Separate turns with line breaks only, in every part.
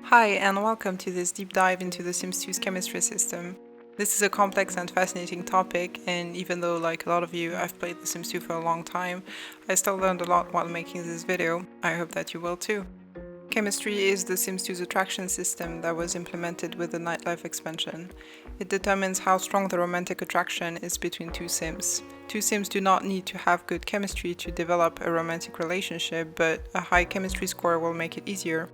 Hi, and welcome to this deep dive into The Sims 2's chemistry system. This is a complex and fascinating topic, and even though, like a lot of you, I've played The Sims 2 for a long time, I still learned a lot while making this video. I hope that you will too. Chemistry is The Sims 2's attraction system that was implemented with the Nightlife expansion. It determines how strong the romantic attraction is between two Sims. Two Sims do not need to have good chemistry to develop a romantic relationship, but a high chemistry score will make it easier.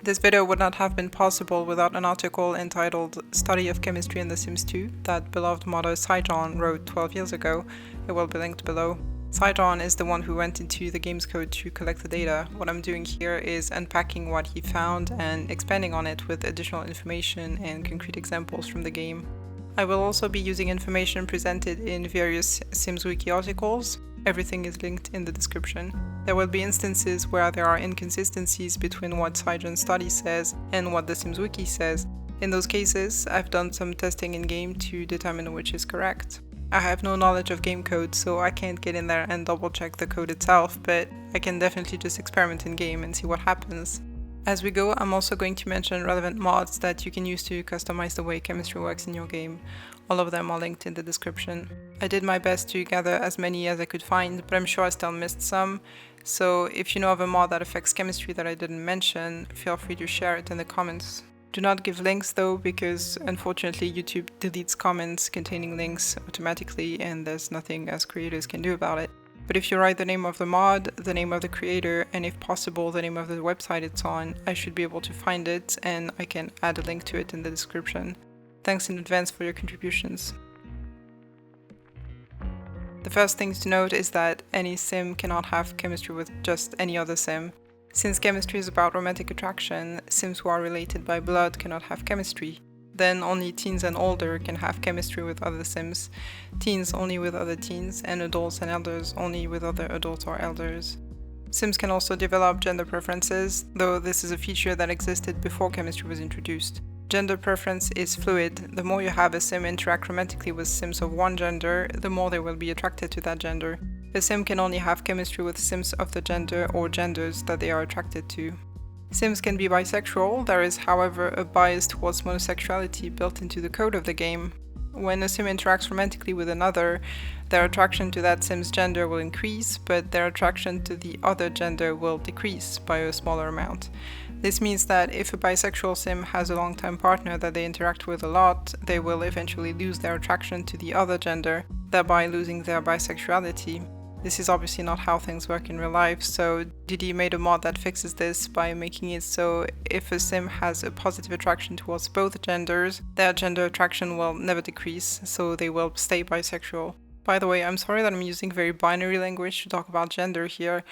This video would not have been possible without an article entitled Study of Chemistry in The Sims 2 that beloved modder Saijon wrote 12 years ago. It will be linked below. Saijon is the one who went into the game's code to collect the data. What I'm doing here is unpacking what he found and expanding on it with additional information and concrete examples from the game. I will also be using information presented in various Sims Wiki articles. Everything is linked in the description. There will be instances where there are inconsistencies between what Saijon's study says and what the Sims Wiki says. In those cases, I've done some testing in-game to determine which is correct. I have no knowledge of game code, so I can't get in there and double-check the code itself, but I can definitely just experiment in-game and see what happens. As we go, I'm also going to mention relevant mods that you can use to customize the way chemistry works in your game. All of them are linked in the description. I did my best to gather as many as I could find, but I'm sure I still missed some. So if you know of a mod that affects chemistry that I didn't mention, feel free to share it in the comments. Do not give links though, because unfortunately YouTube deletes comments containing links automatically and there's nothing us creators can do about it. But if you write the name of the mod, the name of the creator, and if possible the name of the website it's on, I should be able to find it and I can add a link to it in the description. Thanks in advance for your contributions. The first thing to note is that any sim cannot have chemistry with just any other sim. Since chemistry is about romantic attraction, sims who are related by blood cannot have chemistry. Then only teens and older can have chemistry with other sims, teens only with other teens, and adults and elders only with other adults or elders. Sims can also develop gender preferences, though this is a feature that existed before chemistry was introduced. Gender preference is fluid. The more you have a sim interact romantically with sims of one gender, the more they will be attracted to that gender. A sim can only have chemistry with sims of the gender or genders that they are attracted to. Sims can be bisexual. There is, however, a bias towards monosexuality built into the code of the game. When a sim interacts romantically with another, their attraction to that sim's gender will increase, but their attraction to the other gender will decrease by a smaller amount. This means that if a bisexual sim has a long-time partner that they interact with a lot, they will eventually lose their attraction to the other gender, thereby losing their bisexuality. This is obviously not how things work in real life, so DD made a mod that fixes this by making it so if a sim has a positive attraction towards both genders, their gender attraction will never decrease, so they will stay bisexual. By the way, I'm sorry that I'm using very binary language to talk about gender here.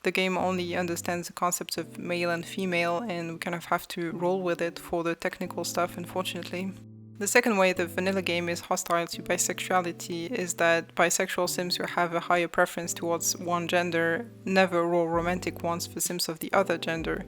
The game only understands the concepts of male and female, and we kind of have to roll with it for the technical stuff, unfortunately. The second way the vanilla game is hostile to bisexuality is that bisexual sims who have a higher preference towards one gender never roll romantic ones for sims of the other gender,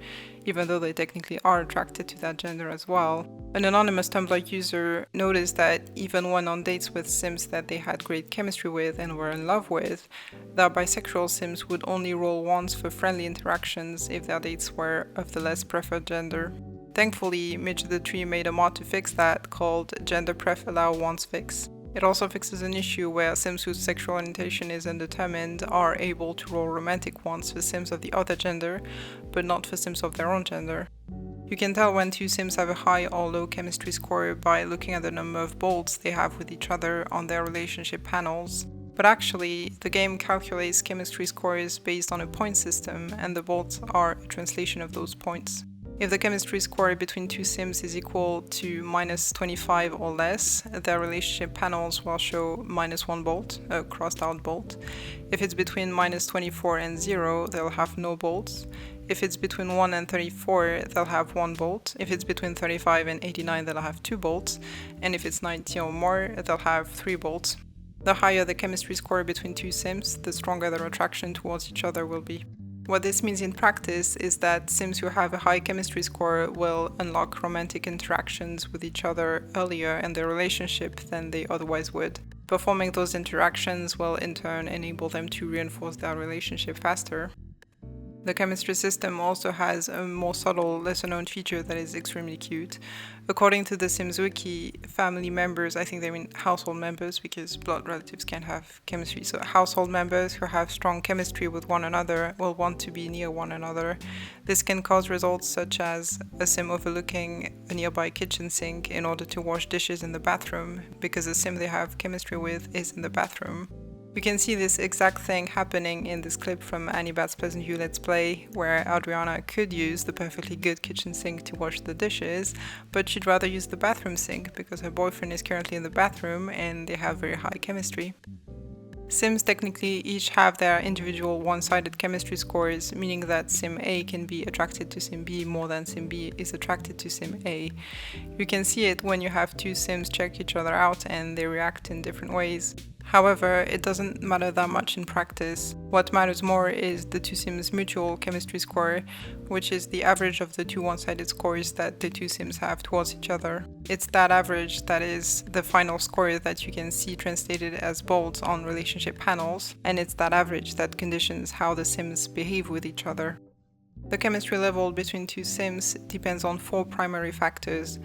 even though they technically are attracted to that gender as well. An anonymous Tumblr user noticed that even when on dates with sims that they had great chemistry with and were in love with, their bisexual sims would only roll once for friendly interactions if their dates were of the less preferred gender. Thankfully, Midge the Tree made a mod to fix that called Gender Pref Allow Once Fix. It also fixes an issue where sims whose sexual orientation is undetermined are able to roll romantic ones for sims of the other gender, but not for sims of their own gender. You can tell when two sims have a high or low chemistry score by looking at the number of bolts they have with each other on their relationship panels. But actually, the game calculates chemistry scores based on a point system, and the bolts are a translation of those points. If the chemistry score between two sims is equal to -25 or less, their relationship panels will show -1 bolt, a crossed out bolt. If it's between -24 and 0, they'll have no bolts. If it's between 1 and 34, they'll have 1 bolt. If it's between 35 and 89, they'll have 2 bolts. And if it's 90 or more, they'll have 3 bolts. The higher the chemistry score between two sims, the stronger their attraction towards each other will be. What this means in practice is that sims who have a high chemistry score will unlock romantic interactions with each other earlier in their relationship than they otherwise would. Performing those interactions will in turn enable them to reinforce their relationship faster. The chemistry system also has a more subtle, lesser known feature that is extremely cute. According to the Sims Wiki, family members, I think they mean household members because blood relatives can't have chemistry, so household members who have strong chemistry with one another will want to be near one another. This can cause results such as a Sim overlooking a nearby kitchen sink in order to wash dishes in the bathroom because the Sim they have chemistry with is in the bathroom. We can see this exact thing happening in this clip from Annie-Bat's Pleasant View Let's Play, where Adriana could use the perfectly good kitchen sink to wash the dishes, but she'd rather use the bathroom sink because her boyfriend is currently in the bathroom and they have very high chemistry. Sims technically each have their individual one-sided chemistry scores, meaning that Sim A can be attracted to Sim B more than Sim B is attracted to Sim A. You can see it when you have two Sims check each other out and they react in different ways. However, it doesn't matter that much in practice. What matters more is the two Sims' mutual chemistry score, which is the average of the two one-sided scores that the two Sims have towards each other. It's that average that is the final score that you can see translated as bolds on relationship panels, and it's that average that conditions how the Sims behave with each other. The chemistry level between two Sims depends on 4 primary factors: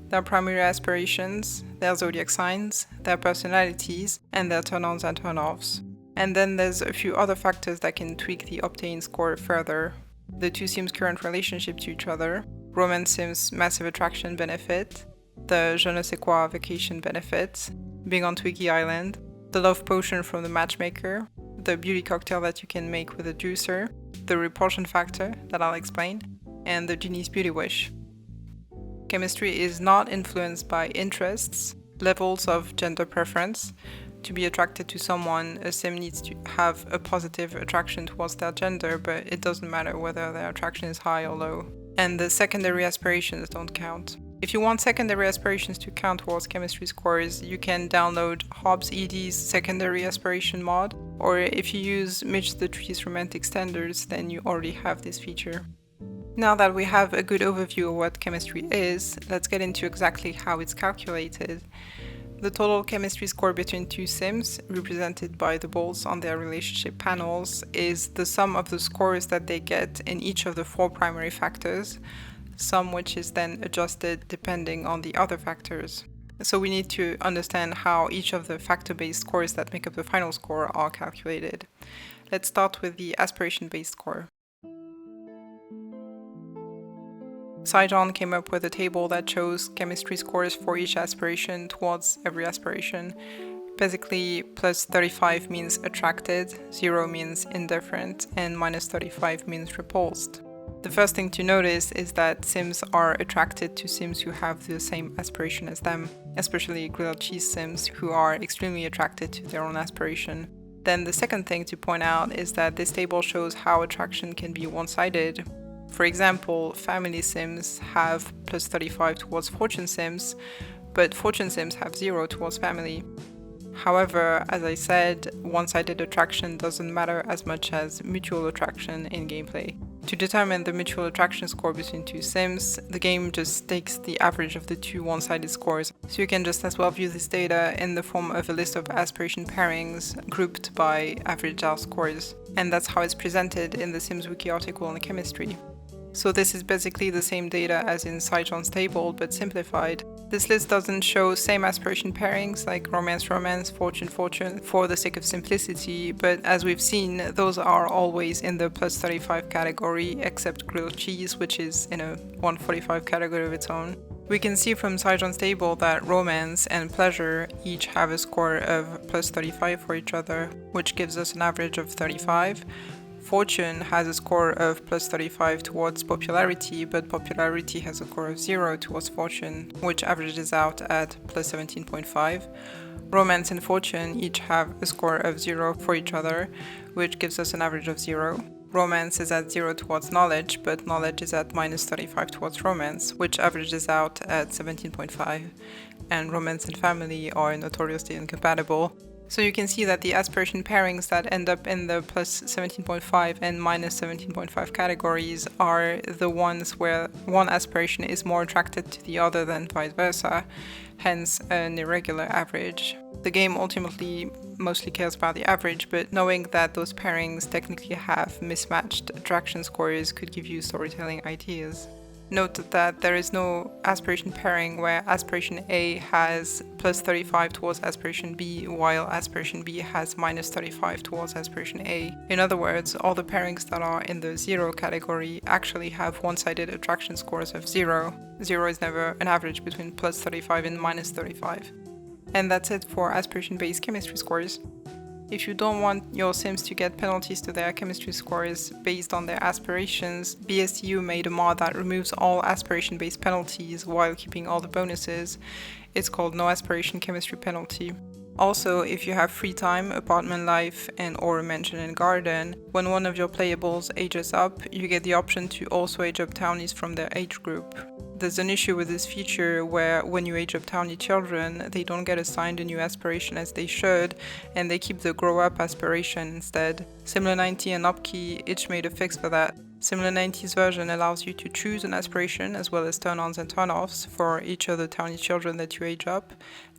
their primary aspirations, their zodiac signs, their personalities, and their turn-ons and turn-offs. And then there's a few other factors that can tweak the obtained score further. The two Sims' current relationship to each other, romance Sims' massive attraction benefit, the je ne sais quoi vacation benefit, being on Twiggy Island, the love potion from the matchmaker, the beauty cocktail that you can make with a juicer, the repulsion factor that I'll explain, and the genie's beauty wish. Chemistry is not influenced by interests, levels of gender preference. To be attracted to someone, a Sim needs to have a positive attraction towards their gender, but it doesn't matter whether their attraction is high or low. And the secondary aspirations don't count. If you want secondary aspirations to count towards chemistry scores, you can download Hobbs ED's secondary aspiration mod, or if you use Mitch the Tree's romantic standards, then you already have this feature. Now that we have a good overview of what chemistry is, let's get into exactly how it's calculated. The total chemistry score between two Sims, represented by the bolts on their relationship panels, is the sum of the scores that they get in each of the 4 primary factors, sum which is then adjusted depending on the other factors. So we need to understand how each of the factor-based scores that make up the final score are calculated. Let's start with the aspiration-based score. Saijon came up with a table that shows chemistry scores for each aspiration towards every aspiration. Basically, plus 35 means attracted, 0 means indifferent, and minus 35 means repulsed. The first thing to notice is that Sims are attracted to Sims who have the same aspiration as them, especially grilled cheese Sims who are extremely attracted to their own aspiration. Then the second thing to point out is that this table shows how attraction can be one-sided. For example, family Sims have plus 35 towards fortune Sims, but fortune Sims have 0 towards family. However, as I said, one-sided attraction doesn't matter as much as mutual attraction in gameplay. To determine the mutual attraction score between two Sims, the game just takes the average of the two one-sided scores, so you can just as well view this data in the form of a list of aspiration pairings grouped by averaged out scores. And that's how it's presented in the Sims Wiki article on chemistry. So this is basically the same data as in Saijon's table, but simplified. This list doesn't show same aspiration pairings like romance-romance, fortune-fortune for the sake of simplicity, but as we've seen, those are always in the plus 35 category, except grilled cheese, which is in a 145 category of its own. We can see from Saijon's table that romance and pleasure each have a score of plus 35 for each other, which gives us an average of 35. Fortune has a score of plus 35 towards popularity, but popularity has a score of 0 towards fortune, which averages out at plus 17.5. Romance and fortune each have a score of 0 for each other, which gives us an average of 0. Romance is at 0 towards knowledge, but knowledge is at minus 35 towards romance, which averages out at 17.5. And romance and family are notoriously incompatible. So you can see that the aspiration pairings that end up in the plus 17.5 and minus 17.5 categories are the ones where one aspiration is more attracted to the other than vice versa, hence an irregular average. The game ultimately mostly cares about the average, but knowing that those pairings technically have mismatched attraction scores could give you storytelling ideas. Note that there is no aspiration pairing where aspiration A has plus 35 towards aspiration B, while aspiration B has minus 35 towards aspiration A. In other words, all the pairings that are in the 0 category actually have one-sided attraction scores of 0. 0 is never an average between plus 35 and minus 35. And that's it for aspiration-based chemistry scores. If you don't want your Sims to get penalties to their chemistry scores based on their aspirations, BSTU made a mod that removes all aspiration-based penalties while keeping all the bonuses. It's called No Aspiration Chemistry Penalty. Also, if you have free time, apartment life, and/or a mansion and garden, when one of your playables ages up, you get the option to also age up townies from their age group. There's an issue with this feature where when you age up townie children, they don't get assigned a new aspiration as they should, and they keep the grow up aspiration instead. Simula90 and Opkey each made a fix for that. Simula90's version allows you to choose an aspiration as well as turn-ons and turn-offs for each of the townie children that you age up,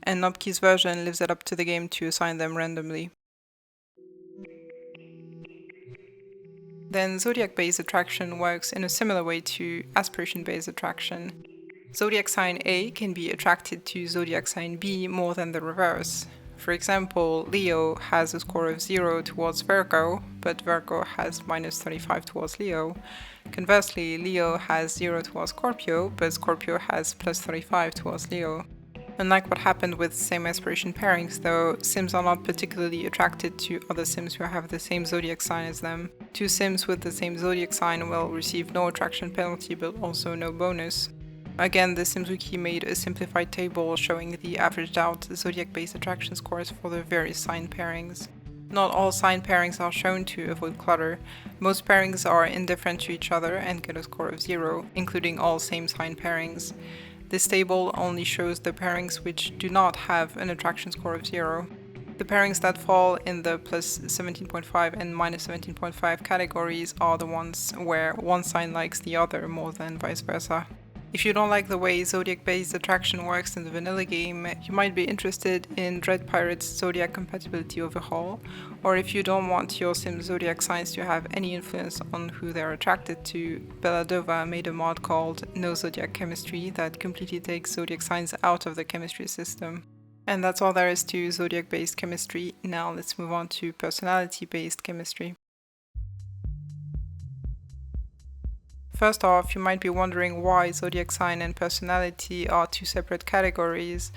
and Opkey's version leaves it up to the game to assign them randomly. Then Zodiac-based attraction works in a similar way to aspiration-based attraction. Zodiac sign A can be attracted to Zodiac sign B more than the reverse. For example, Leo has a score of 0 towards Virgo, but Virgo has minus 35 towards Leo. Conversely, Leo has 0 towards Scorpio, but Scorpio has plus 35 towards Leo. Unlike what happened with same aspiration pairings though, Sims are not particularly attracted to other Sims who have the same zodiac sign as them. Two Sims with the same zodiac sign will receive no attraction penalty but also no bonus. Again, the Sims Wiki made a simplified table showing the averaged out zodiac-based attraction scores for the various sign pairings. Not all sign pairings are shown to avoid clutter. Most pairings are indifferent to each other and get a score of 0, including all same sign pairings. This table only shows the pairings which do not have an attraction score of 0. The pairings that fall in the plus 17.5 and minus 17.5 categories are the ones where one sign likes the other more than vice versa. If you don't like the way Zodiac-based attraction works in the vanilla game, you might be interested in Dread Pirate's Zodiac compatibility overhaul, or if you don't want your Sim Zodiac signs to have any influence on who they're attracted to, Belladova made a mod called No Zodiac Chemistry that completely takes Zodiac signs out of the chemistry system. And that's all there is to Zodiac-based chemistry. Now let's move on to personality-based chemistry. First off, you might be wondering why zodiac sign and personality are two separate categories,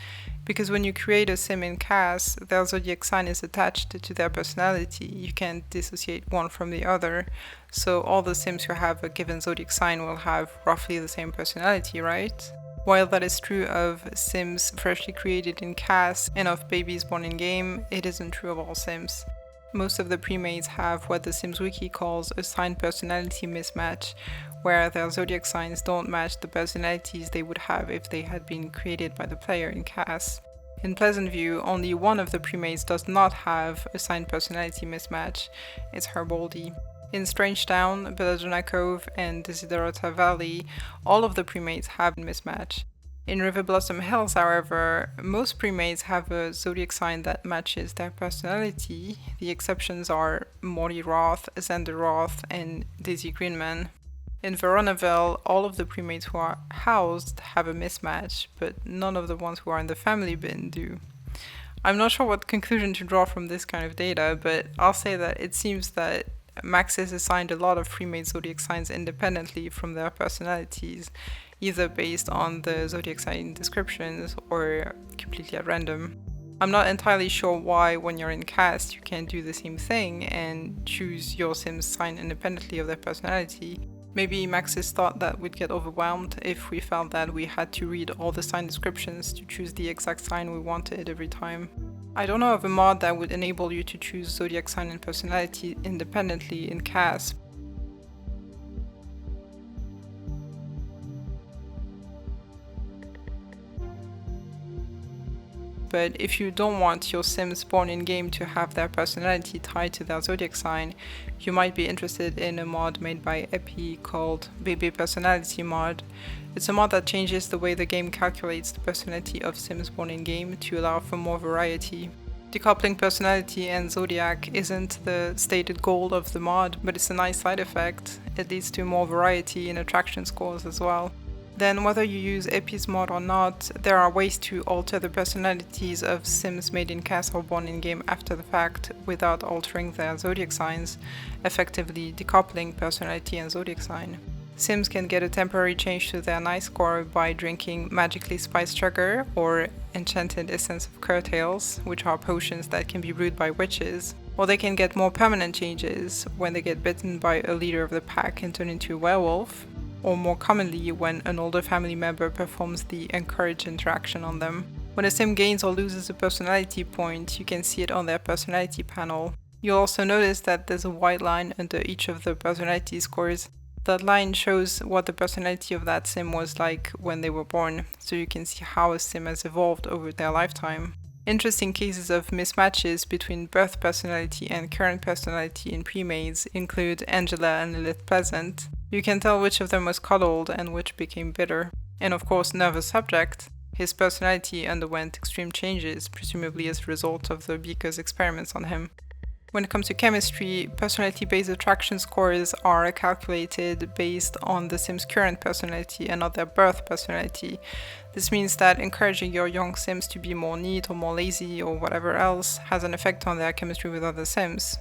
because when you create a sim in CAS, their zodiac sign is attached to their personality. You can't dissociate one from the other, so all the sims who have a given zodiac sign will have roughly the same personality, right? While that is true of sims freshly created in CAS and of babies born in-game, it isn't true of all sims. Most of the premates have what the Sims Wiki calls a sign personality mismatch, where their zodiac signs don't match the personalities they would have if they had been created by the player in CAS. In Pleasantview, only one of the premates does not have a sign personality mismatch. It's Herboldi. In Strangetown, Belladonna Cove, and Desiderata Valley, all of the premates have a mismatch. In River Blossom Hills, however, most premates have a zodiac sign that matches their personality. The exceptions are Morty Roth, Xander Roth, and Daisy Greenman. In Veronaville, all of the premates who are housed have a mismatch, but none of the ones who are in the family bin do. I'm not sure what conclusion to draw from this kind of data, but I'll say that it seems that Maxis assigned a lot of premate zodiac signs independently from their personalities, either based on the zodiac sign descriptions or completely at random. I'm not entirely sure why when you're in cast you can't do the same thing and choose your Sim's sign independently of their personality. Maybe Maxis thought that we'd get overwhelmed if we felt that we had to read all the sign descriptions to choose the exact sign we wanted every time. I don't know of a mod that would enable you to choose zodiac sign and personality independently in CAS. but if you don't want your Sims born in-game to have their personality tied to their zodiac sign, you might be interested in a mod made by Epi called Baby Personality Mod. It's a mod that changes the way the game calculates the personality of Sims born in-game to allow for more variety. Decoupling personality and zodiac isn't the stated goal of the mod, but it's a nice side effect. It leads to more variety in attraction scores as well. Then, whether you use Epi's mod or not, there are ways to alter the personalities of Sims made in CAS or born in-game after the fact without altering their zodiac signs, effectively decoupling personality and zodiac sign. Sims can get a temporary change to their nice score by drinking magically spiced sugar or enchanted essence of curtails, which are potions that can be brewed by witches, or they can get more permanent changes when they get bitten by a leader of the pack and turn into a werewolf, or more commonly when an older family member performs the encourage interaction on them. When a Sim gains or loses a personality point, you can see it on their personality panel. You'll also notice that there's a white line under each of the personality scores. That line shows what the personality of that Sim was like when they were born, so you can see how a Sim has evolved over their lifetime. Interesting cases of mismatches between birth personality and current personality in pre-mades include Angela and Lilith Pleasant. You can tell which of them was cuddled and which became bitter. And of course, Nervous Subject. His personality underwent extreme changes, presumably as a result of the Beaker's experiments on him. When it comes to chemistry, personality-based attraction scores are calculated based on the Sim's current personality and not their birth personality. This means that encouraging your young Sims to be more neat or more lazy or whatever else has an effect on their chemistry with other Sims.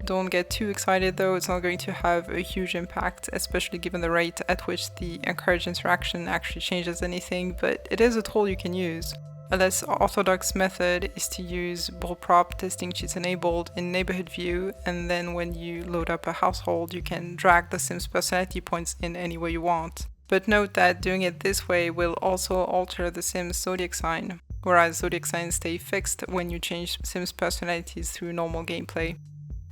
Don't get too excited though, it's not going to have a huge impact, especially given the rate at which the encouraged interaction actually changes anything, but it is a tool you can use. A less orthodox method is to use bullprop testing cheats enabled in neighborhood view, and then when you load up a household, you can drag the Sim's personality points in any way you want. But note that doing it this way will also alter the Sim's zodiac sign, whereas zodiac signs stay fixed when you change Sim's personalities through normal gameplay.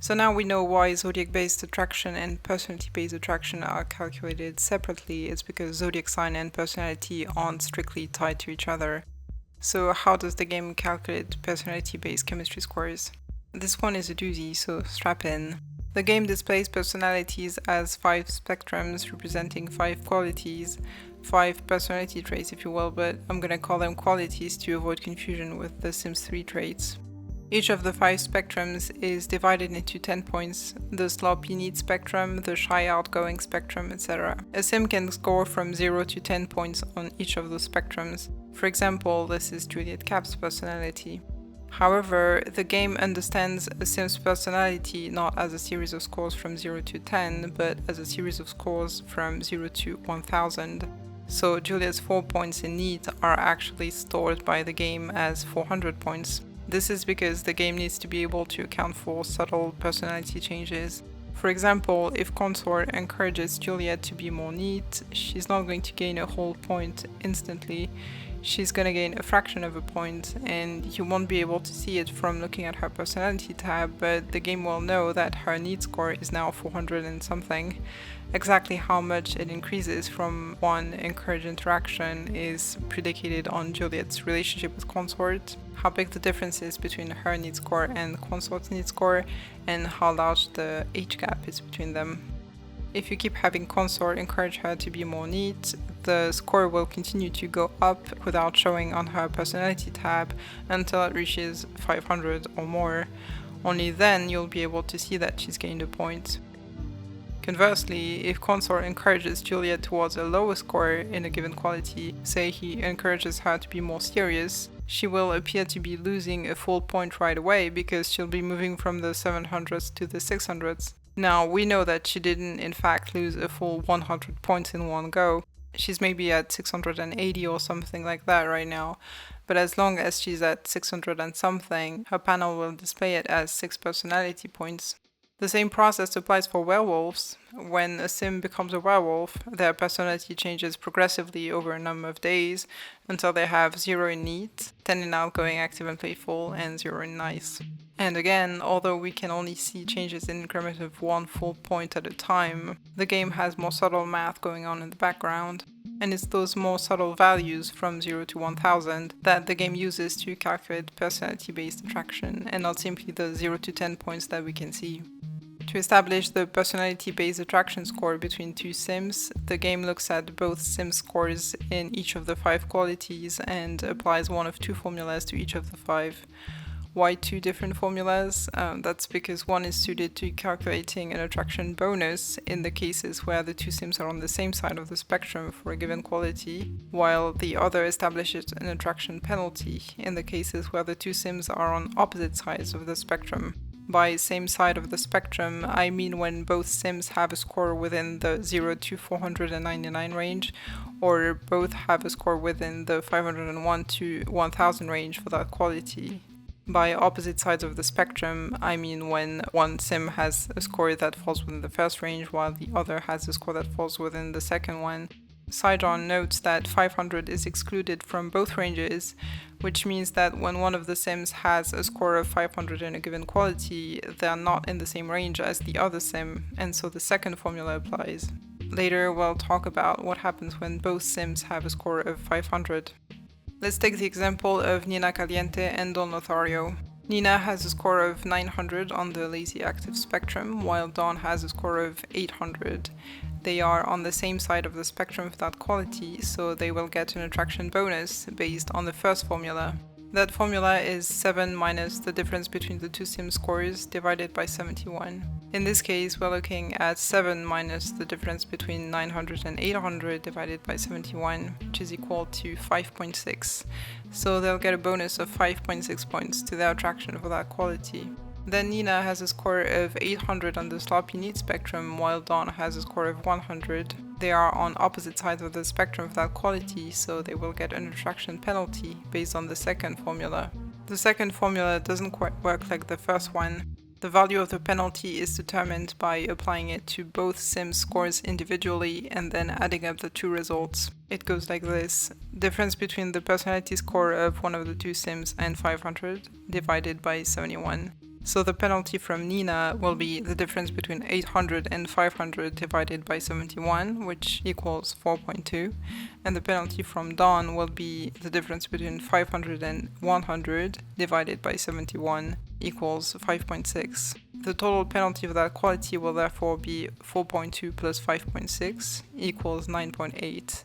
So now we know why zodiac-based attraction and personality-based attraction are calculated separately. It's because zodiac sign and personality aren't strictly tied to each other. So how does the game calculate personality-based chemistry scores? This one is a doozy, so strap in. The game displays personalities as 5 spectrums representing 5 qualities, 5 personality traits if you will, but I'm gonna call them qualities to avoid confusion with the Sims 3 traits. Each of the 5 spectrums is divided into 10 points, the sloppy neat spectrum, the shy outgoing spectrum, etc. A Sim can score from 0 to 10 points on each of those spectrums. For example, this is Juliet Cap's personality. However, the game understands a Sim's personality not as a series of scores from 0 to 10, but as a series of scores from 0 to 1000. So Juliet's 4 points in neat are actually stored by the game as 400 points. This is because the game needs to be able to account for subtle personality changes. For example, if Consort encourages Juliet to be more neat, she's not going to gain a whole point instantly. She's gonna gain a fraction of a point, and you won't be able to see it from looking at her personality tab, but the game will know that her neat score is now 400 and something. Exactly how much it increases from one encouraged interaction is predicated on Juliet's relationship with Consort, how big the difference is between her neat score and Consort's neat score, and how large the age gap is between them. If you keep having Consort encourage her to be more neat, the score will continue to go up without showing on her personality tab until it reaches 500 or more. Only then you'll be able to see that she's gained a point. Conversely, if Consort encourages Juliet towards a lower score in a given quality, say he encourages her to be more serious, she will appear to be losing a full point right away because she'll be moving from the 700s to the 600s. Now, we know that she didn't in fact lose a full 100 points in one go. She's maybe at 680 or something like that right now, but as long as she's at 600 and something, her panel will display it as 6 personality points. The same process applies for werewolves. When a Sim becomes a werewolf, their personality changes progressively over a number of days until they have 0 in neat, 10 in outgoing, active and playful, and 0 in nice. And again, although we can only see changes in increments of 1 full point at a time, the game has more subtle math going on in the background. And it's those more subtle values from 0 to 1000 that the game uses to calculate personality-based attraction, and not simply the 0 to 10 points that we can see. To establish the personality-based attraction score between two sims, the game looks at both sim scores in each of the 5 qualities and applies one of 2 formulas to each of the 5. Why 2 different formulas? That's because one is suited to calculating an attraction bonus in the cases where the 2 sims are on the same side of the spectrum for a given quality, while the other establishes an attraction penalty in the cases where the 2 sims are on opposite sides of the spectrum. By same side of the spectrum, I mean when both sims have a score within the 0 to 499 range, or both have a score within the 501 to 1000 range for that quality. By opposite sides of the spectrum, I mean when one sim has a score that falls within the first range while the other has a score that falls within the second one. Sideron notes that 500 is excluded from both ranges, which means that when one of the sims has a score of 500 in a given quality, they are not in the same range as the other sim, and so the second formula applies. Later, we'll talk about what happens when both sims have a score of 500. Let's take the example of Nina Caliente and Don Lothario. Nina has a score of 900 on the lazy active spectrum, while Don has a score of 800. They are on the same side of the spectrum for that quality, so they will get an attraction bonus based on the first formula. That formula is 7 minus the difference between the 2 sim scores divided by 71. In this case, we're looking at 7 minus the difference between 900 and 800 divided by 71, which is equal to 5.6. So they'll get a bonus of 5.6 points to their attraction for that quality. Then Nina has a score of 800 on the sloppy neat spectrum, while Dawn has a score of 100. They are on opposite sides of the spectrum for that quality, so they will get an attraction penalty based on the second formula. The second formula doesn't quite work like the first one. The value of the penalty is determined by applying it to both sim scores individually and then adding up the 2 results. It goes like this: difference between the personality score of one of the 2 sims and 500 divided by 71. So the penalty from Nina will be the difference between 800 and 500 divided by 71, which equals 4.2. And the penalty from Dawn will be the difference between 500 and 100 divided by 71, equals 5.6. The total penalty of that quality will therefore be 4.2 plus 5.6 equals 9.8.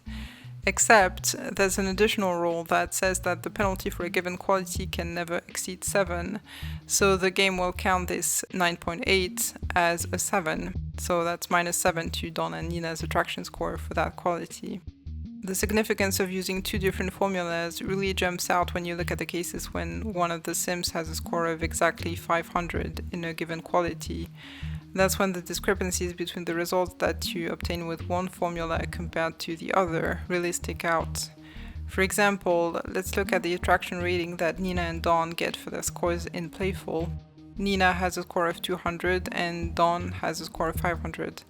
Except there's an additional rule that says that the penalty for a given quality can never exceed 7, so the game will count this 9.8 as a 7, so that's minus 7 to Dawn and Nina's attraction score for that quality. The significance of using 2 different formulas really jumps out when you look at the cases when one of the sims has a score of exactly 500 in a given quality. That's when the discrepancies between the results that you obtain with one formula compared to the other really stick out. For example, let's look at the attraction rating that Nina and Dawn get for their scores in Playful. Nina has a score of 200 and Dawn has a score of 500.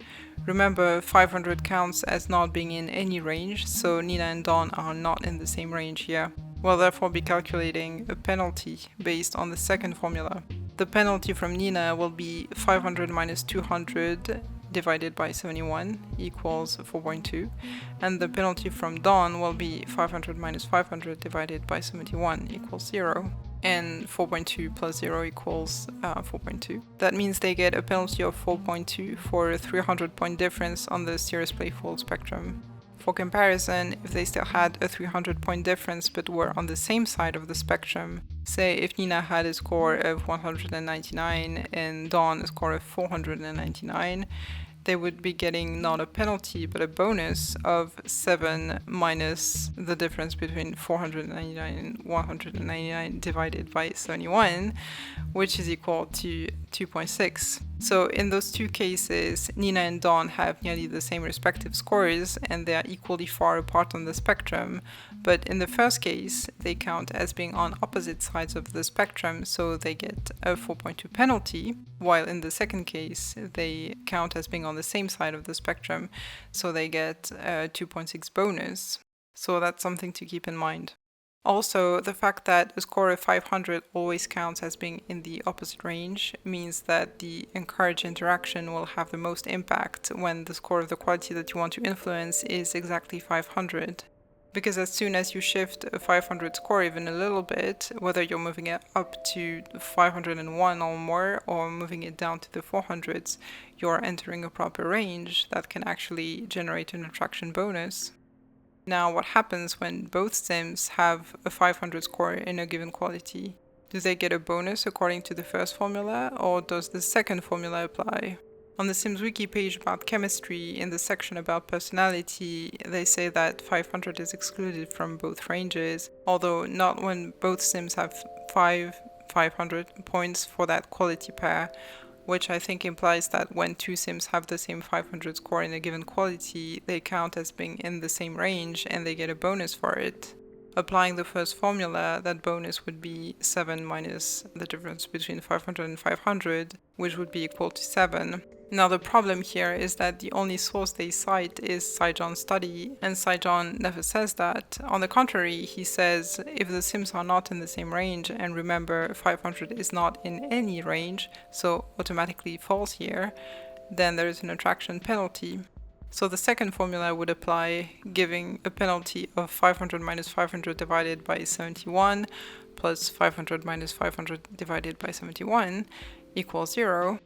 Remember, 500 counts as not being in any range, so Nina and Dawn are not in the same range here. We'll therefore be calculating a penalty based on the second formula. The penalty from Nina will be 500 minus 200 divided by 71 equals 4.2, and the penalty from Dawn will be 500 minus 500 divided by 71 equals 0, and 4.2 plus 0 equals 4.2. That means they get a penalty of 4.2 for a 300-point difference on the serious playful spectrum. For comparison, if they still had a 300-point difference but were on the same side of the spectrum, say if Nina had a score of 199 and Dawn a score of 499, they would be getting not a penalty but a bonus of 7 minus the difference between 499 and 199 divided by 71, which is equal to 2.6. So in those 2 cases, Nina and Dawn have nearly the same respective scores and they are equally far apart on the spectrum, but in the first case, they count as being on opposite sides of the spectrum, so they get a 4.2 penalty, while in the second case, they count as being on the same side of the spectrum, so they get a 2.6 bonus. So that's something to keep in mind. Also, the fact that a score of 500 always counts as being in the opposite range means that the encouraged interaction will have the most impact when the score of the quality that you want to influence is exactly 500. Because as soon as you shift a 500 score even a little bit, whether you're moving it up to 501 or more or moving it down to the 400s, you're entering a proper range that can actually generate an attraction bonus. Now, what happens when both sims have a 500 score in a given quality? Do they get a bonus according to the first formula, or does the second formula apply? On the Sims Wiki page about chemistry, in the section about personality, they say that 500 is excluded from both ranges, although not when both sims have 500 points for that quality pair, which I think implies that when two sims have the same 500 score in a given quality, they count as being in the same range and they get a bonus for it. Applying the first formula, that bonus would be 7 minus the difference between 500 and 500, which would be equal to 7. Now the problem here is that the only source they cite is Saijon's study, and Saijon never says that. On the contrary, he says if the sims are not in the same range, and remember 500 is not in any range, so automatically false here, then there is an attraction penalty. So the second formula would apply, giving a penalty of 500 minus 500 divided by 71 plus 500 minus 500 divided by 71 equals 0.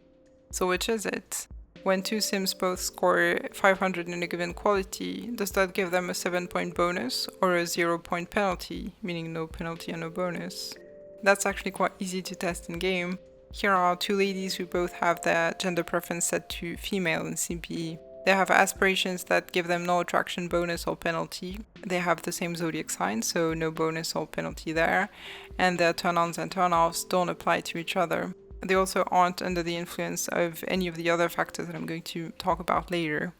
So which is it? When two sims both score 500 in a given quality, does that give them a 7-point bonus or a 0-point penalty, meaning no penalty and no bonus? That's actually quite easy to test in game. Here are two ladies who both have their gender preference set to female in CPE. They have aspirations that give them no attraction bonus or penalty. They have the same zodiac sign, so no bonus or penalty there. And their turn-ons and turn-offs don't apply to each other. They also aren't under the influence of any of the other factors that I'm going to talk about later.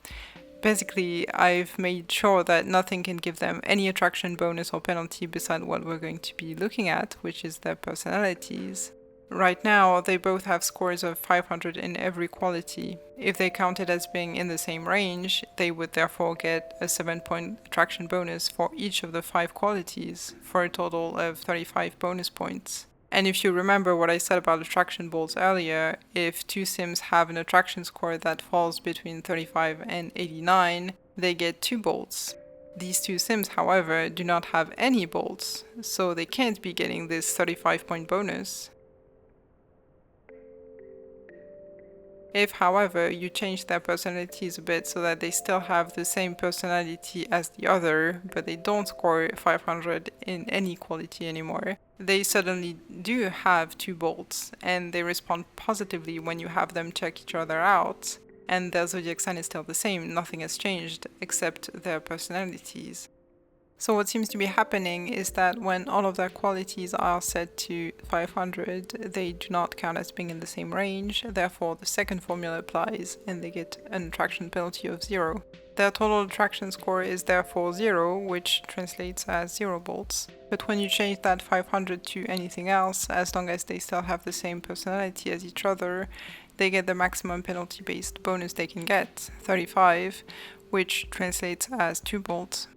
Basically, I've made sure that nothing can give them any attraction bonus or penalty beside what we're going to be looking at, which is their personalities. Right now, they both have scores of 500 in every quality. If they counted as being in the same range, they would therefore get a 7-point attraction bonus for each of the 5 qualities, for a total of 35 bonus points. And if you remember what I said about attraction bolts earlier, if two sims have an attraction score that falls between 35 and 89, they get 2 bolts. These two sims, however, do not have any bolts, so they can't be getting this 35-point bonus. If, however, you change their personalities a bit so that they still have the same personality as the other, but they don't score 500 in any quality anymore, they suddenly do have 2 bolts, and they respond positively when you have them check each other out, and their zodiac sign is still the same, nothing has changed except their personalities. So what seems to be happening is that when all of their qualities are set to 500, they do not count as being in the same range, therefore the second formula applies and they get an attraction penalty of 0. Their total attraction score is therefore 0, which translates as 0 bolts. But when you change that 500 to anything else, as long as they still have the same personality as each other, they get the maximum penalty-based bonus they can get, 35, which translates as 2 bolts.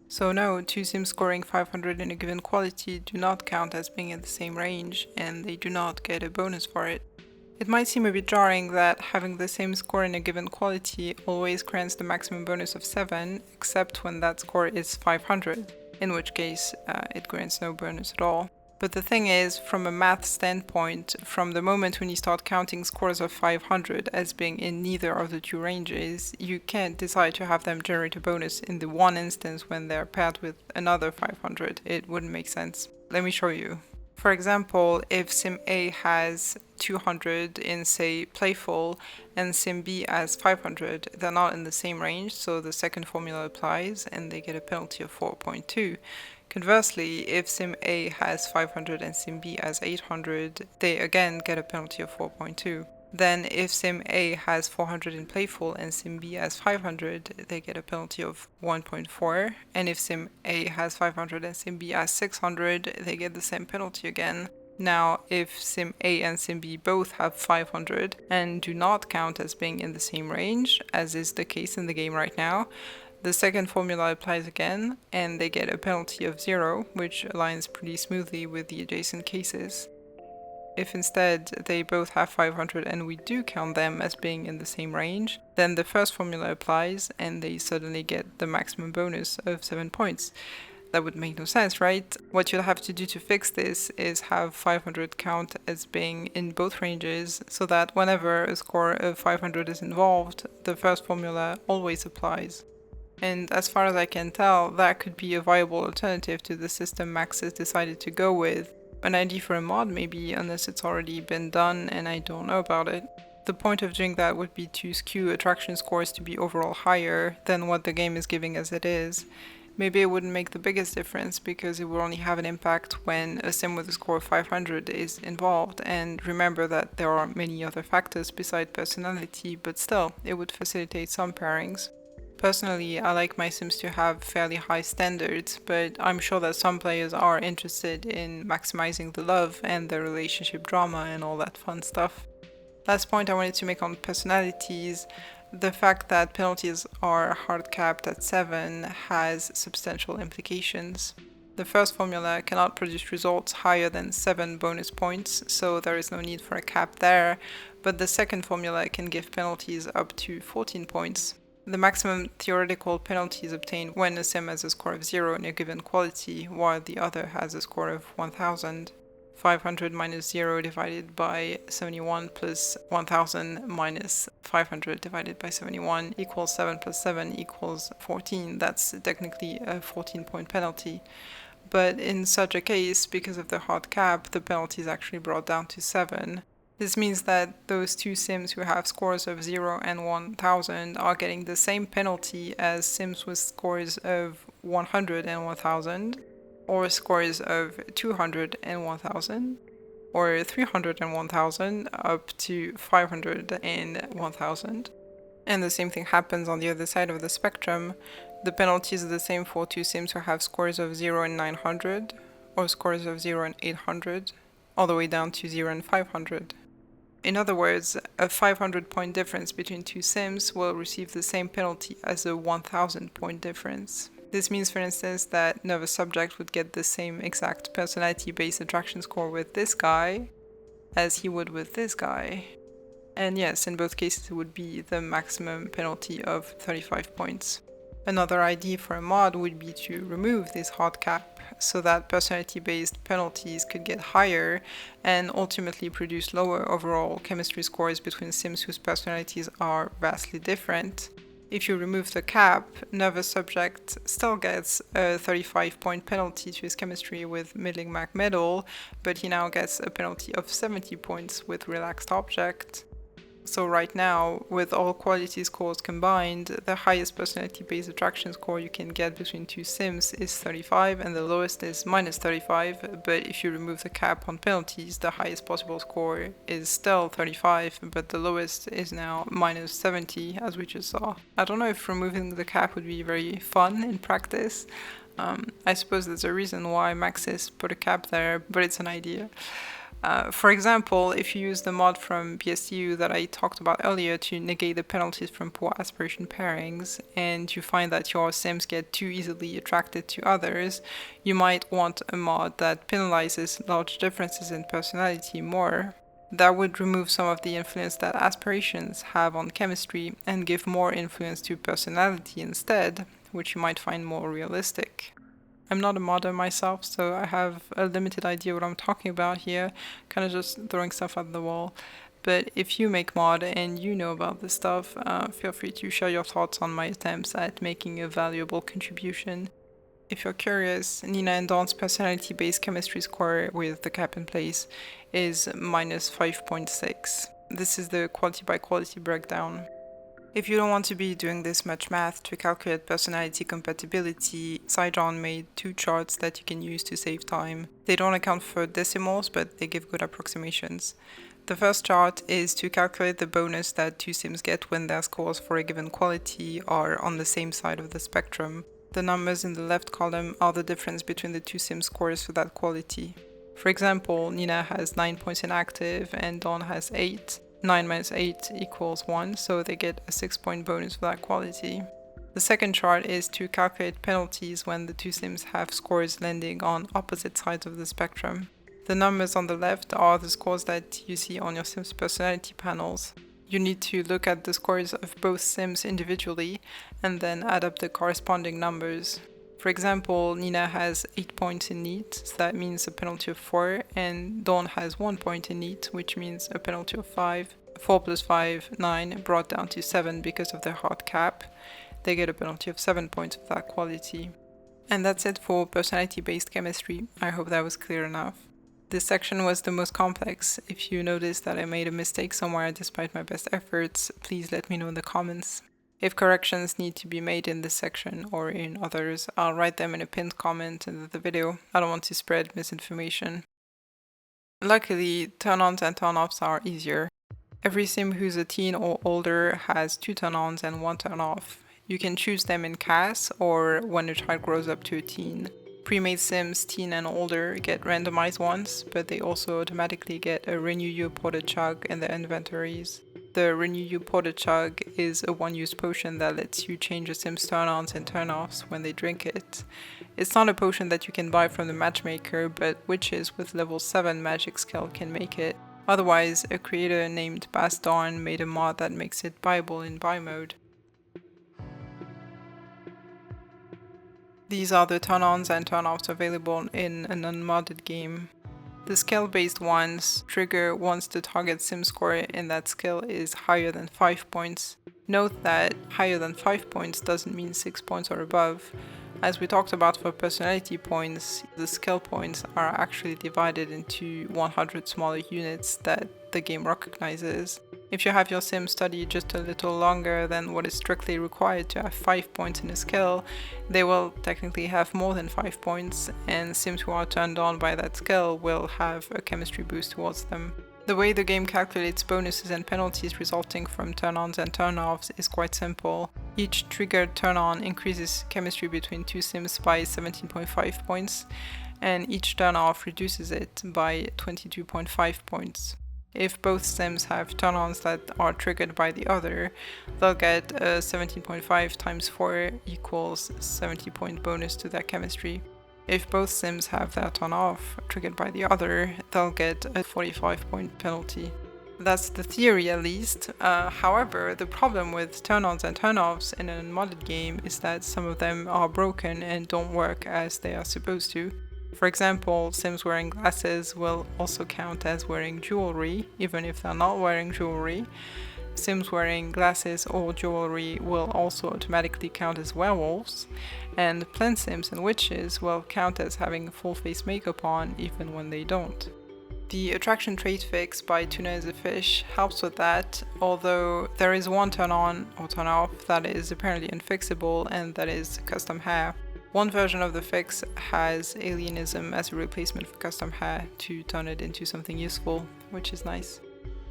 So no, two sims scoring 500 in a given quality do not count as being in the same range, and they do not get a bonus for it. It might seem a bit jarring that having the same score in a given quality always grants the maximum bonus of 7, except when that score is 500, in which case it grants no bonus at all. But the thing is, from a math standpoint, from the moment when you start counting scores of 500 as being in neither of the two ranges, you can't decide to have them generate a bonus in the one instance when they're paired with another 500. It wouldn't make sense. Let me show you. For example, if Sim A has 200 in, say, Playful, and Sim B has 500, they're not in the same range, so the second formula applies, and they get a penalty of 4.2. Conversely, if Sim A has 500 and Sim B has 800, they again get a penalty of 4.2. Then if Sim A has 400 in Playful and Sim B has 500, they get a penalty of 1.4. And if Sim A has 500 and Sim B has 600, they get the same penalty again. Now, if Sim A and Sim B both have 500 and do not count as being in the same range, as is the case in the game right now, The second formula applies again, and they get a penalty of 0, which aligns pretty smoothly with the adjacent cases. If instead they both have 500 and we do count them as being in the same range, then the first formula applies and they suddenly get the maximum bonus of 7 points. That would make no sense, right? What you'll have to do to fix this is have 500 count as being in both ranges, so that whenever a score of 500 is involved, the first formula always applies. And as far as I can tell, that could be a viable alternative to the system Max has decided to go with. An idea for a mod maybe, unless it's already been done and I don't know about it. The point of doing that would be to skew attraction scores to be overall higher than what the game is giving as it is. Maybe it wouldn't make the biggest difference because it will only have an impact when a sim with a score of 500 is involved, and remember that there are many other factors besides personality, but still, it would facilitate some pairings. Personally, I like my sims to have fairly high standards, but I'm sure that some players are interested in maximizing the love and the relationship drama and all that fun stuff. Last point I wanted to make on personalities, the fact that penalties are hard capped at 7 has substantial implications. The first formula cannot produce results higher than 7 bonus points, so there is no need for a cap there, but the second formula can give penalties up to 14 points. The maximum theoretical penalty is obtained when a sim has a score of 0 in a given quality, while the other has a score of 1000. 500 minus 0 divided by 71 plus 1000 minus 500 divided by 71 equals 7 plus 7 equals 14. That's technically a 14-point penalty. But in such a case, because of the hard cap, the penalty is actually brought down to 7. This means that those two sims who have scores of 0 and 1000 are getting the same penalty as sims with scores of 100 and 1000, or scores of 200 and 1000, or 300 and 1000 up to 500 and 1000. And the same thing happens on the other side of the spectrum. The penalties are the same for two sims who have scores of 0 and 900, or scores of 0 and 800, all the way down to 0 and 500. In other words, a 500-point difference between two sims will receive the same penalty as a 1000-point difference. This means, for instance, that Nervous Subject would get the same exact personality-based attraction score with this guy as he would with this guy. And yes, in both cases it would be the maximum penalty of 35 points. Another idea for a mod would be to remove this hard cap so that personality-based penalties could get higher and ultimately produce lower overall chemistry scores between sims whose personalities are vastly different. If you remove the cap, Nervous Subject still gets a 35-point penalty to his chemistry with Middling Mac Metal, but he now gets a penalty of 70 points with Relaxed Object. So right now, with all quality scores combined, the highest personality-based attraction score you can get between two sims is 35 and the lowest is minus 35, but if you remove the cap on penalties, the highest possible score is still 35, but the lowest is now minus 70, as we just saw. I don't know if removing the cap would be very fun in practice. I suppose there's a reason why Maxis put a cap there, but it's an idea. For example, if you use the mod from BSU that I talked about earlier to negate the penalties from poor aspiration pairings, and you find that your sims get too easily attracted to others, you might want a mod that penalizes large differences in personality more. That would remove some of the influence that aspirations have on chemistry and give more influence to personality instead, which you might find more realistic. I'm not a modder myself, so I have a limited idea what I'm talking about here, kind of just throwing stuff at the wall. But if you make mod and you know about this stuff, feel free to share your thoughts on my attempts at making a valuable contribution. If you're curious, Nina and Dawn's personality-based chemistry score with the cap in place is minus 5.6. This is the quality by quality breakdown. If you don't want to be doing this much math to calculate personality compatibility, Saijon made two charts that you can use to save time. They don't account for decimals, but they give good approximations. The first chart is to calculate the bonus that two sims get when their scores for a given quality are on the same side of the spectrum. The numbers in the left column are the difference between the two sims' scores for that quality. For example, Nina has 9 points in active and Dawn has 8. 9 minus 8 equals 1, so they get a 6-point bonus for that quality. The second chart is to calculate penalties when the two sims have scores landing on opposite sides of the spectrum. The numbers on the left are the scores that you see on your sim's personality panels. You need to look at the scores of both sims individually and then add up the corresponding numbers. For example, Nina has 8 points in neat, so that means a penalty of 4, and Dawn has 1 point in neat, which means a penalty of 5. 4 plus 5, 9, brought down to 7 because of their hard cap. They get a penalty of 7 points of that quality. And that's it for personality-based chemistry. I hope that was clear enough. This section was the most complex. If you notice that I made a mistake somewhere despite my best efforts, please let me know in the comments. If corrections need to be made in this section or in others, I'll write them in a pinned comment under the video. I don't want to spread misinformation. Luckily, turn-ons and turn-offs are easier. Every sim who's a teen or older has 2 turn-ons and 1 turn-off. You can choose them in CAS or when a child grows up to a teen. Pre-made sims, teen and older, get randomized once, but they also automatically get a Renew You Ported Chug in their inventories. The Renew You Ported Chug is a one-use potion that lets you change a sim's turn-ons and turn-offs when they drink it. It's not a potion that you can buy from the matchmaker, but witches with level 7 magic skill can make it. Otherwise, a creator named Bass Dawn made a mod that makes it buyable in buy mode. These are the turn-ons and turn-offs available in an unmodded game. The skill-based ones trigger once the target sim score in that skill is higher than 5 points. Note that higher than 5 points doesn't mean 6 points or above. As we talked about for personality points, the skill points are actually divided into 100 smaller units that the game recognizes. If you have your sim study just a little longer than what is strictly required to have 5 points in a skill, they will technically have more than 5 points, and sims who are turned on by that skill will have a chemistry boost towards them. The way the game calculates bonuses and penalties resulting from turn-ons and turn-offs is quite simple. Each triggered turn-on increases chemistry between two sims by 17.5 points, and each turn-off reduces it by 22.5 points. If both sims have turn-ons that are triggered by the other, they'll get a 17.5 times 4 equals 70 point bonus to their chemistry. If both sims have their turn-off triggered by the other, they'll get a 45 point penalty. That's the theory at least. However, the problem with turn-ons and turn-offs in a modded game is that some of them are broken and don't work as they are supposed to. For example, sims wearing glasses will also count as wearing jewelry, even if they're not wearing jewelry. Sims wearing glasses or jewelry will also automatically count as werewolves, and plant sims and witches will count as having full face makeup on even when they don't. The attraction trait fix by Tuna is a Fish helps with that, although there is one turn on or turn off that is apparently unfixable, and that is custom hair. One version of the fix has alienism as a replacement for custom hair to turn it into something useful, which is nice.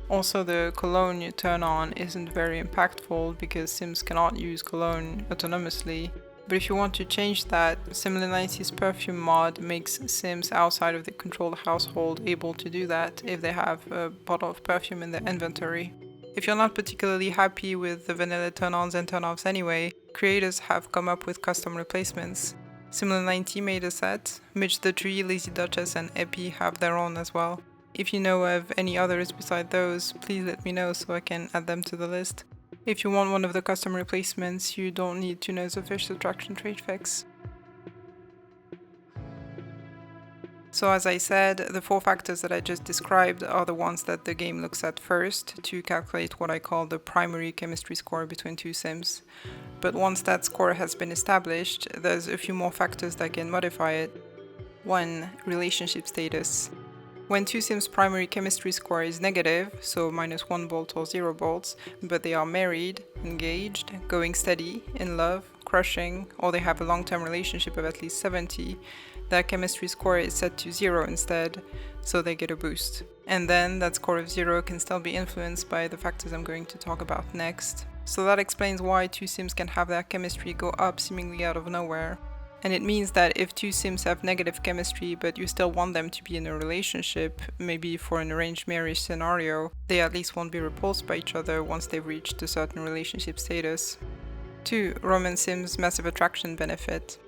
Also, the cologne turn-on isn't very impactful because sims cannot use cologne autonomously, but if you want to change that, Similar90's perfume mod makes sims outside of the controlled household able to do that if they have a bottle of perfume in their inventory. If you're not particularly happy with the vanilla turn-ons and turn-offs anyway, creators have come up with custom replacements. Similar90 made a set, Mitch the Tree, Lazy Duchess and Epi have their own as well. If you know of any others beside those, please let me know so I can add them to the list. If you want one of the custom replacements, you don't need to know the fish attraction trait fix. So as I said, the 4 factors that I just described are the ones that the game looks at first to calculate what I call the primary chemistry score between two sims. But once that score has been established, there's a few more factors that can modify it. 1. Relationship status. When two sims' primary chemistry score is negative, so -1 bolt or 0 bolts, but they are married, engaged, going steady, in love, crushing, or they have a long-term relationship of at least 70, their chemistry score is set to 0 instead, so they get a boost. And then that score of 0 can still be influenced by the factors I'm going to talk about next. So that explains why two sims can have their chemistry go up seemingly out of nowhere. And it means that if two sims have negative chemistry but you still want them to be in a relationship, maybe for an arranged marriage scenario, they at least won't be repulsed by each other once they've reached a certain relationship status. 2. Romance Sims Massive Attraction Benefit.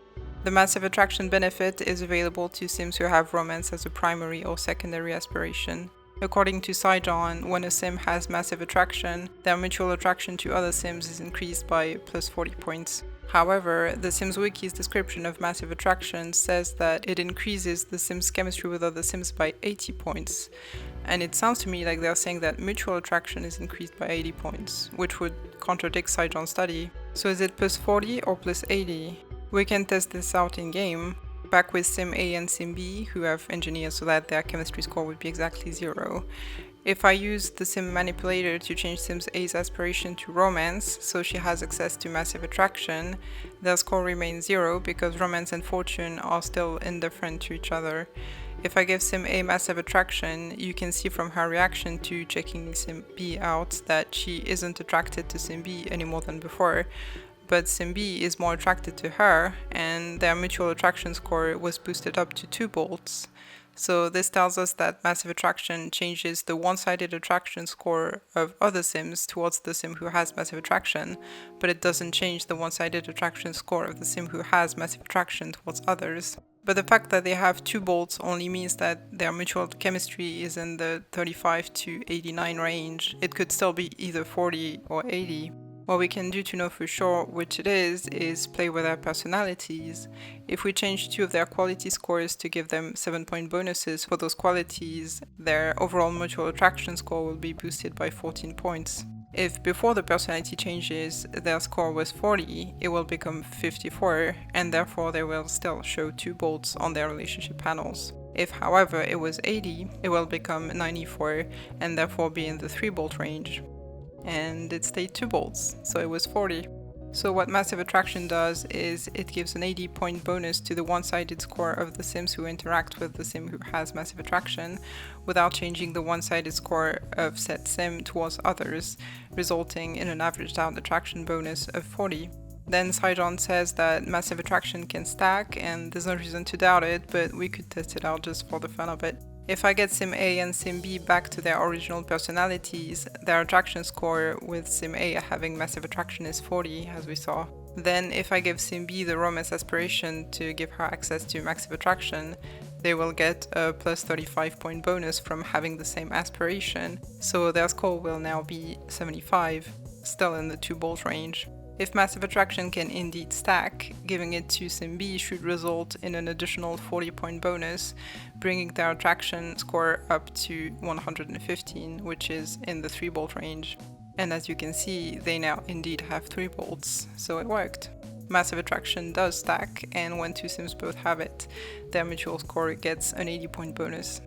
The Massive Attraction benefit is available to Sims who have romance as a primary or secondary aspiration. According to Saijon, when a Sim has massive attraction, their mutual attraction to other Sims is increased by plus 40 points. However, the Sims Wiki's description of massive attraction says that it increases the Sims' chemistry with other Sims by 80 points. And it sounds to me like they're saying that mutual attraction is increased by 80 points, which would contradict Saijon's study. So is it plus 40 or plus 80? We can test this out in game, back with Sim A and Sim B, who have engineered so that their chemistry score would be exactly 0. If I use the Sim manipulator to change Sims A's aspiration to romance, so she has access to massive attraction, their score remains 0 because romance and fortune are still indifferent to each other. If I give Sim A massive attraction, you can see from her reaction to checking Sim B out that she isn't attracted to Sim B any more than before. But Sim B is more attracted to her, and their mutual attraction score was boosted up to 2 bolts. So this tells us that massive attraction changes the one-sided attraction score of other Sims towards the Sim who has massive attraction, but it doesn't change the one-sided attraction score of the Sim who has massive attraction towards others. But the fact that they have 2 bolts only means that their mutual chemistry is in the 35 to 89 range. It could still be either 40 or 80. What we can do to know for sure which it is play with their personalities. If we change 2 of their quality scores to give them 7-point bonuses for those qualities, their overall mutual attraction score will be boosted by 14 points. If before the personality changes their score was 40, it will become 54, and therefore they will still show 2 bolts on their relationship panels. If however it was 80, it will become 94, and therefore be in the 3 bolt range. And it stayed 2 bolts, so it was 40. So what massive attraction does is it gives an 80-point bonus to the one-sided score of the Sims who interact with the Sim who has massive attraction, without changing the one-sided score of said Sim towards others, resulting in an averaged out attraction bonus of 40. Then Saijon says that massive attraction can stack, and there's no reason to doubt it, but we could test it out just for the fun of it. If I get Sim A and Sim B back to their original personalities, their attraction score with Sim A having massive attraction is 40, as we saw. Then if I give Sim B the romance aspiration to give her access to massive attraction, they will get a plus 35-point bonus from having the same aspiration, so their score will now be 75, still in the 2 bolt range. If massive attraction can indeed stack, giving it to Sim B should result in an additional 40-point bonus, bringing their attraction score up to 115, which is in the 3 bolt range. And as you can see, they now indeed have 3 bolts, so it worked. Massive attraction does stack, and when 2 Sims both have it, their mutual score gets an 80-point bonus.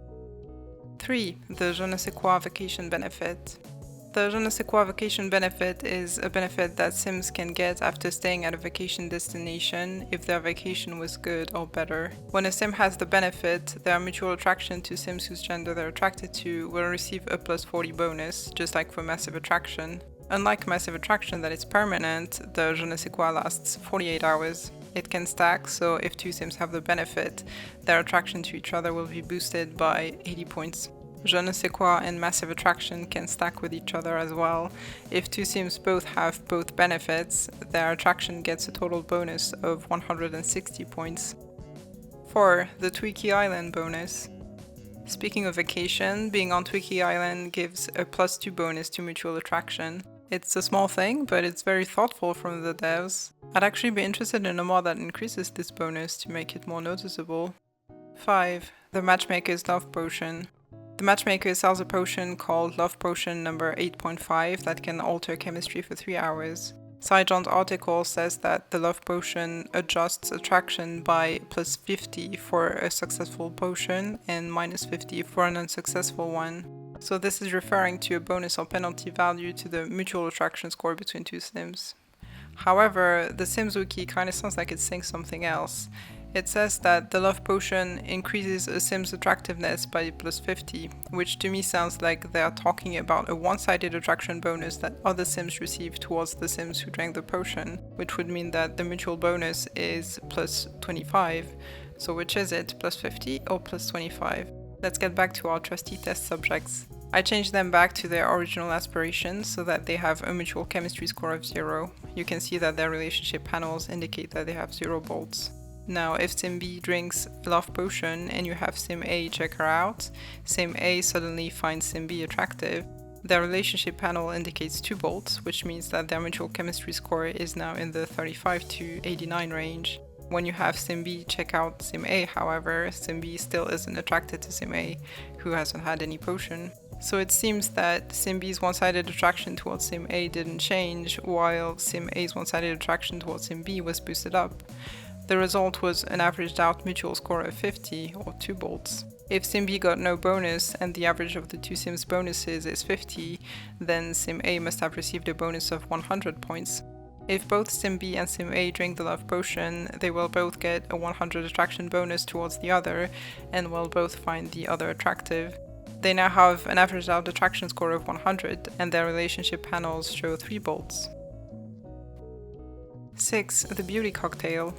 3. The Je ne sais quoi vacation benefit. The Je ne sais quoi vacation benefit is a benefit that Sims can get after staying at a vacation destination if their vacation was good or better. When a Sim has the benefit, their mutual attraction to Sims whose gender they're attracted to will receive a plus 40 bonus, just like for massive attraction. Unlike massive attraction that is permanent, the Je ne sais quoi lasts 48 hours. It can stack, so if 2 Sims have the benefit, their attraction to each other will be boosted by 80 points. Je ne sais quoi and massive attraction can stack with each other as well. If 2 Sims both have both benefits, their attraction gets a total bonus of 160 points. 4. The Tweaky Island bonus. Speaking of vacation, being on Tweaky Island gives a plus 2 bonus to mutual attraction. It's a small thing, but it's very thoughtful from the devs. I'd actually be interested in a mod that increases this bonus to make it more noticeable. 5. The Matchmaker's Love Potion. The matchmaker sells a potion called Love Potion number 8.5 that can alter chemistry for 3 hours. Saijon's article says that the Love Potion adjusts attraction by plus 50 for a successful potion and minus 50 for an unsuccessful one. So this is referring to a bonus or penalty value to the mutual attraction score between 2 Sims. However, the Sims Wiki kinda sounds like it's saying something else. It says that the Love Potion increases a Sim's attractiveness by plus 50, which to me sounds like they are talking about a one-sided attraction bonus that other Sims receive towards the Sims who drank the potion, which would mean that the mutual bonus is plus 25. So which is it, plus 50 or plus 25? Let's get back to our trusty test subjects. I changed them back to their original aspirations so that they have a mutual chemistry score of 0. You can see that their relationship panels indicate that they have 0 bolts. Now, if Sim B drinks a love potion and you have Sim A check her out, Sim A suddenly finds Sim B attractive. Their relationship panel indicates 2 bolts, which means that their mutual chemistry score is now in the 35 to 89 range. When you have Sim B check out Sim A, however, Sim B still isn't attracted to Sim A, who hasn't had any potion. So it seems that Sim B's one-sided attraction towards Sim A didn't change, while Sim A's one-sided attraction towards Sim B was boosted up. The result was an averaged out mutual score of 50, or 2 bolts. If Sim B got no bonus and the average of the two Sims' bonuses is 50, then Sim A must have received a bonus of 100 points. If both Sim B and Sim A drink the love potion, they will both get a 100 attraction bonus towards the other, and will both find the other attractive. They now have an averaged out attraction score of 100, and their relationship panels show 3 bolts. 6. The beauty cocktail.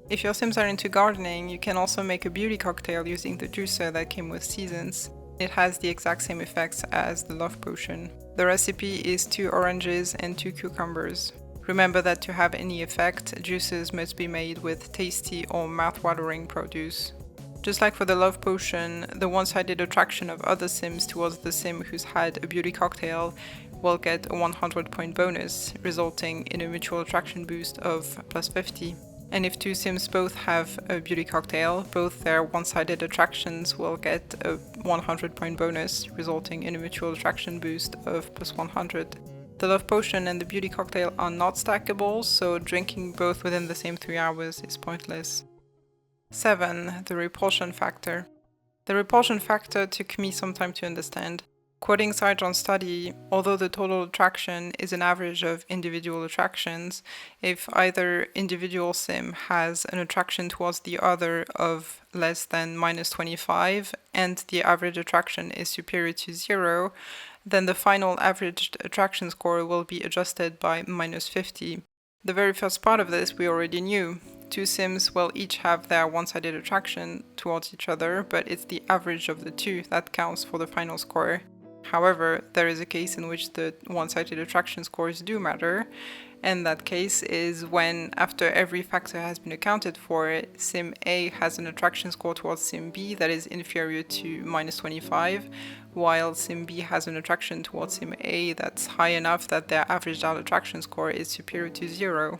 If your Sims are into gardening, you can also make a beauty cocktail using the juicer that came with Seasons. It has the exact same effects as the love potion. The recipe is 2 oranges and 2 cucumbers. Remember that to have any effect, juices must be made with tasty or mouth-watering produce. Just like for the love potion, the one-sided attraction of other Sims towards the Sim who's had a beauty cocktail will get a 100-point bonus, resulting in a mutual attraction boost of plus 50. And if 2 Sims both have a beauty cocktail, both their one-sided attractions will get a 100-point bonus, resulting in a mutual attraction boost of plus 100. The love potion and the beauty cocktail are not stackable, so drinking both within the same 3 hours is pointless. 7. The repulsion factor. The repulsion factor took me some time to understand. Quoting Saijon's study, although the total attraction is an average of individual attractions, if either individual Sim has an attraction towards the other of less than minus 25 and the average attraction is superior to 0, then the final averaged attraction score will be adjusted by minus 50. The very first part of this we already knew. 2 Sims will each have their one-sided attraction towards each other, but it's the average of the 2 that counts for the final score. However, there is a case in which the one-sided attraction scores do matter, and that case is when, after every factor has been accounted for, Sim A has an attraction score towards Sim B that is inferior to minus 25, while Sim B has an attraction towards Sim A that's high enough that their averaged out attraction score is superior to 0.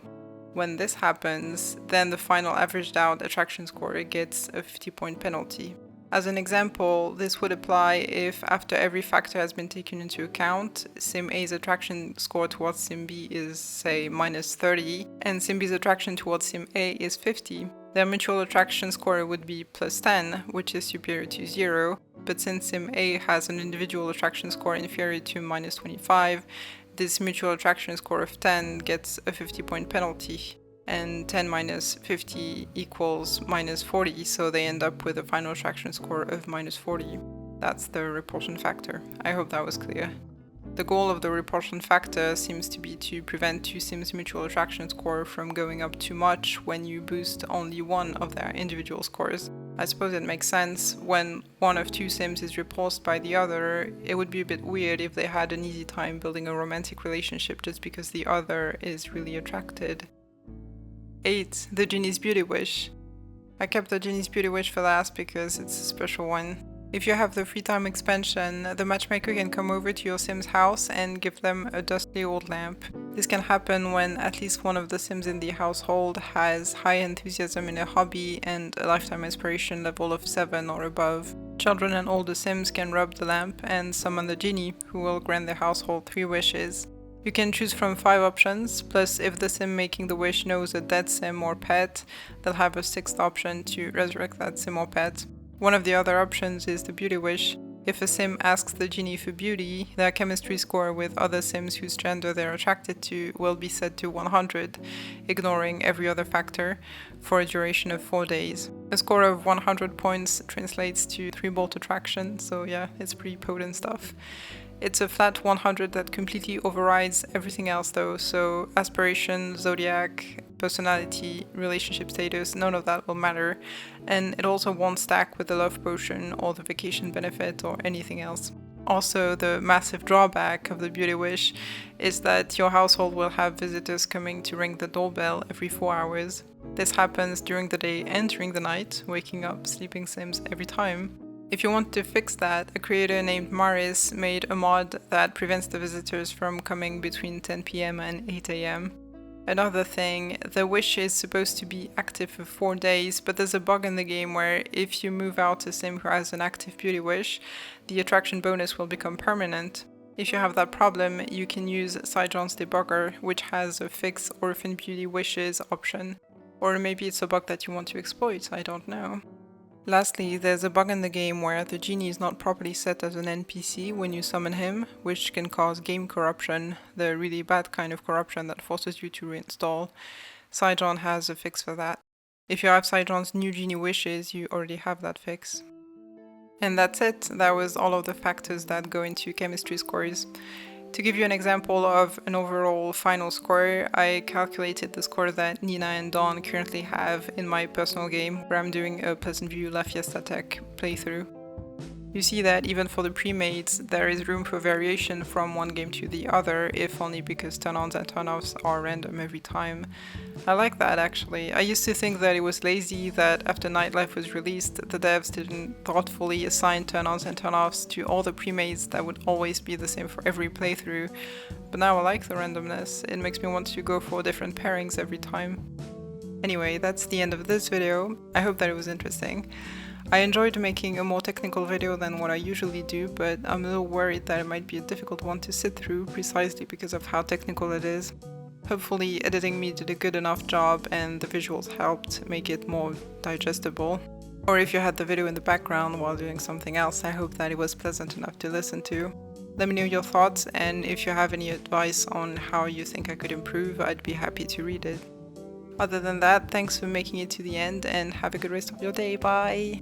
When this happens, then the final averaged out attraction score gets a 50-point penalty. As an example, this would apply if after every factor has been taken into account, Sim A's attraction score towards Sim B is, say, minus 30, and Sim B's attraction towards Sim A is 50. Their mutual attraction score would be plus 10, which is superior to 0, but since Sim A has an individual attraction score inferior to minus 25, this mutual attraction score of 10 gets a 50-point penalty. And 10 minus 50 equals minus 40, so they end up with a final attraction score of minus 40. That's the repulsion factor. I hope that was clear. The goal of the repulsion factor seems to be to prevent 2 Sims' mutual attraction score from going up too much when you boost only one of their individual scores. I suppose it makes sense. When one of 2 Sims is repulsed by the other, it would be a bit weird if they had an easy time building a romantic relationship just because the other is really attracted. 8. The Genie's Beauty Wish. I kept the Genie's Beauty Wish for last because it's a special one. If you have the free time expansion, the matchmaker can come over to your Sim's house and give them a dusty old lamp. This can happen when at least one of the Sims in the household has high enthusiasm in a hobby and a lifetime aspiration level of 7 or above. Children and older Sims can rub the lamp and summon the genie, who will grant the household 3 wishes. You can choose from 5 options, plus if the Sim making the wish knows a dead Sim or pet, they'll have a 6th option to resurrect that Sim or pet. One of the other options is the beauty wish. If a Sim asks the genie for beauty, their chemistry score with other Sims whose gender they're attracted to will be set to 100, ignoring every other factor, for a duration of 4 days. A score of 100 points translates to 3 bolt attraction, so yeah, it's pretty potent stuff. It's a flat 100 that completely overrides everything else though, so aspiration, Zodiac, personality, relationship status, none of that will matter, and it also won't stack with the love potion or the vacation benefit or anything else. Also, the massive drawback of the Beauty Wish is that your household will have visitors coming to ring the doorbell every 4 hours. This happens during the day and during the night, waking up sleeping Sims every time. If you want to fix that, a creator named Maris made a mod that prevents the visitors from coming between 10 PM and 8 AM. Another thing, the wish is supposed to be active for 4 days, but there's a bug in the game where if you move out a sim who has an active beauty wish, the attraction bonus will become permanent. If you have that problem, you can use Sidejohn's debugger, which has a fix orphan beauty wishes option. Or maybe it's a bug that you want to exploit, I don't know. Lastly, there's a bug in the game where the genie is not properly set as an NPC when you summon him, which can cause game corruption, the really bad kind of corruption that forces you to reinstall. Sidejohn has a fix for that. If you have Sidejohn's new genie wishes, you already have that fix. And that's it. That was all of the factors that go into chemistry scores. To give you an example of an overall final score, I calculated the score that Nina and Dawn currently have in my personal game, where I'm doing a Pleasant View La Fiesta Tech playthrough. You see that even for the pre-mates, there is room for variation from one game to the other, if only because turn-ons and turn-offs are random every time. I like that actually. I used to think that it was lazy that after Nightlife was released, the devs didn't thoughtfully assign turn-ons and turn-offs to all the pre-mates that would always be the same for every playthrough, but now I like the randomness. It makes me want to go for different pairings every time. Anyway, that's the end of this video. I hope that it was interesting. I enjoyed making a more technical video than what I usually do, but I'm a little worried that it might be a difficult one to sit through precisely because of how technical it is. Hopefully editing me did a good enough job and the visuals helped make it more digestible. Or if you had the video in the background while doing something else, I hope that it was pleasant enough to listen to. Let me know your thoughts, and if you have any advice on how you think I could improve, I'd be happy to read it. Other than that, thanks for making it to the end and have a good rest of your day. Bye!